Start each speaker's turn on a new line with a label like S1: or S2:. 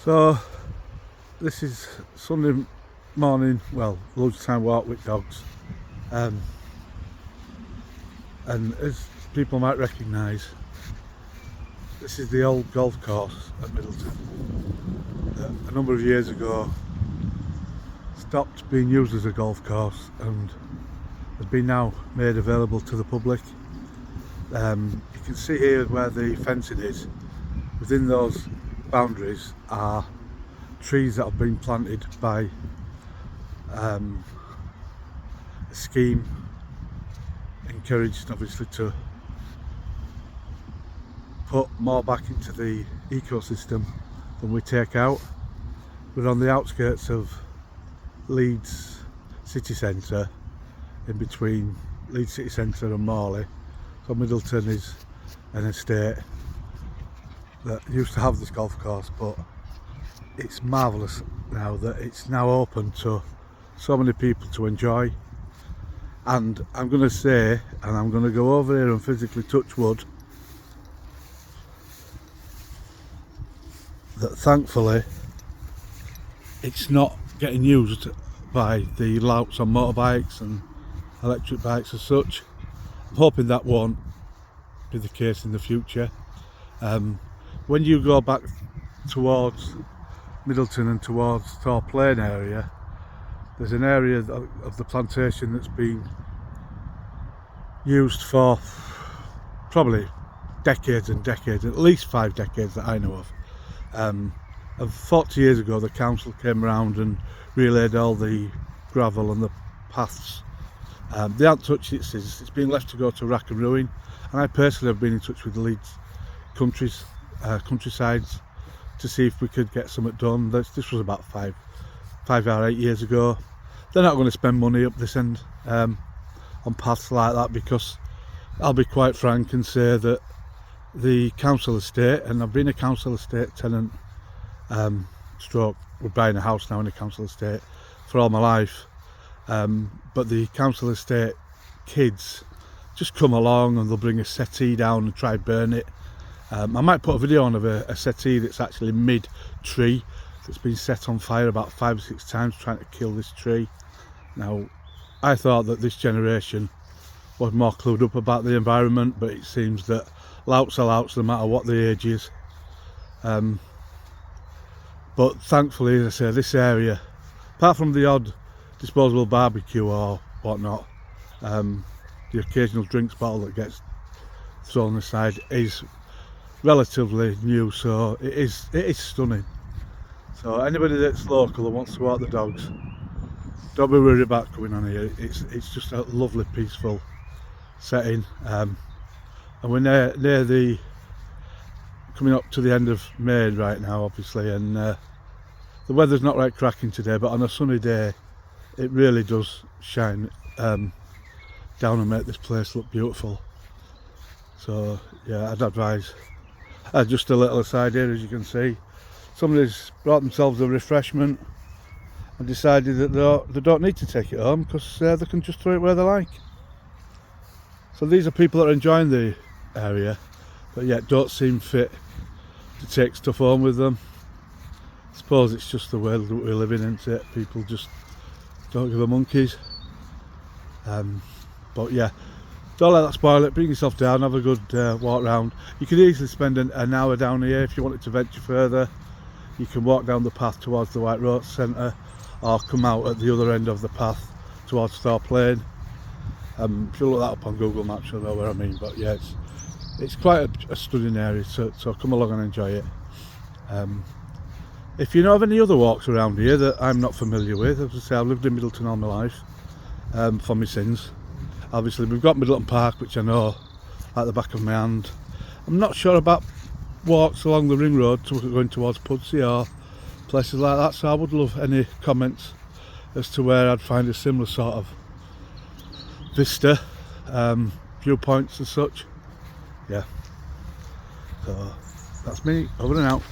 S1: So this is Sunday morning, well, lunchtime walk with dogs, and as people might recognise, this is the old golf course at Middleton that a number of years ago stopped being used as a golf course and has been now made available to the public. You can see here where the fencing is. Within those boundaries are trees that have been planted by a scheme encouraged obviously to put more back into the ecosystem than we take out. We're on the outskirts of Leeds city centre, in between Leeds city centre and Morley. So Middleton is an estate that used to have this golf course, but it's marvellous now that it's now open to so many people to enjoy. And I'm going to say, and I'm going to go over here and physically touch wood, that thankfully it's not getting used by the louts on motorbikes and electric bikes as such. I'm hoping that won't be the case in the future. When you go back towards Middleton and towards Thor Plain area, there's an area of the plantation that's been used for probably decades and decades, at least 5 decades that I know of. And 40 years ago the council came around and relayed all the gravel and the paths. They haven't touched it since. It's been left to go to rack and ruin, and I personally have been in touch with the Leeds countrysides to see if we could get something done. This was about 5 or 8 years ago. They're not going to spend money up this end on paths like that, because I'll be quite frank and say that the council estate, and I've been a council estate tenant, stroke, we're buying a house now in a council estate for all my life, but the council estate kids just come along and they'll bring a settee down and try burn it. I might put a video on of a settee that's actually mid-tree, that's been set on fire about 5 or 6 times trying to kill this tree. Now, I thought that this generation was more clued up about the environment, but it seems that louts are louts no matter what the age is. But thankfully, as I say, this area, apart from the odd disposable barbecue or whatnot, the occasional drinks bottle that gets thrown aside, is relatively new, so it is stunning. So anybody that's local and wants to walk the dogs, don't be worried about coming on here. It's just a lovely peaceful setting, and we're near the coming up to the end of May right now obviously, and the weather's not right cracking today, but on a sunny day it really does shine down and make this place look beautiful. So yeah, I'd advise. Just a little aside here, as you can see, somebody's brought themselves a refreshment and decided that they don't need to take it home, because they can just throw it where they like. So these are people that are enjoying the area, but yet don't seem fit to take stuff home with them. I suppose it's just the world that we live in, isn't it? People just don't give a monkeys. But yeah, don't let that spoil it. Bring yourself down, have a good walk round. You could easily spend an hour down here if you wanted to venture further. You can walk down the path towards the White Rose Centre, or come out at the other end of the path towards Thor Plain. If you look that up on Google Maps, you'll know where I mean. But yeah, it's quite a stunning area, so come along and enjoy it. If you know of any other walks around here that I'm not familiar with, as I say, I've lived in Middleton all my life, for my sins. Obviously we've got Middleton Park, which I know like the back of my hand. I'm not sure about walks along the ring road going towards Pudsey or places like that, so I would love any comments as to where I'd find a similar sort of vista, viewpoints and such. Yeah, so that's me, over and out.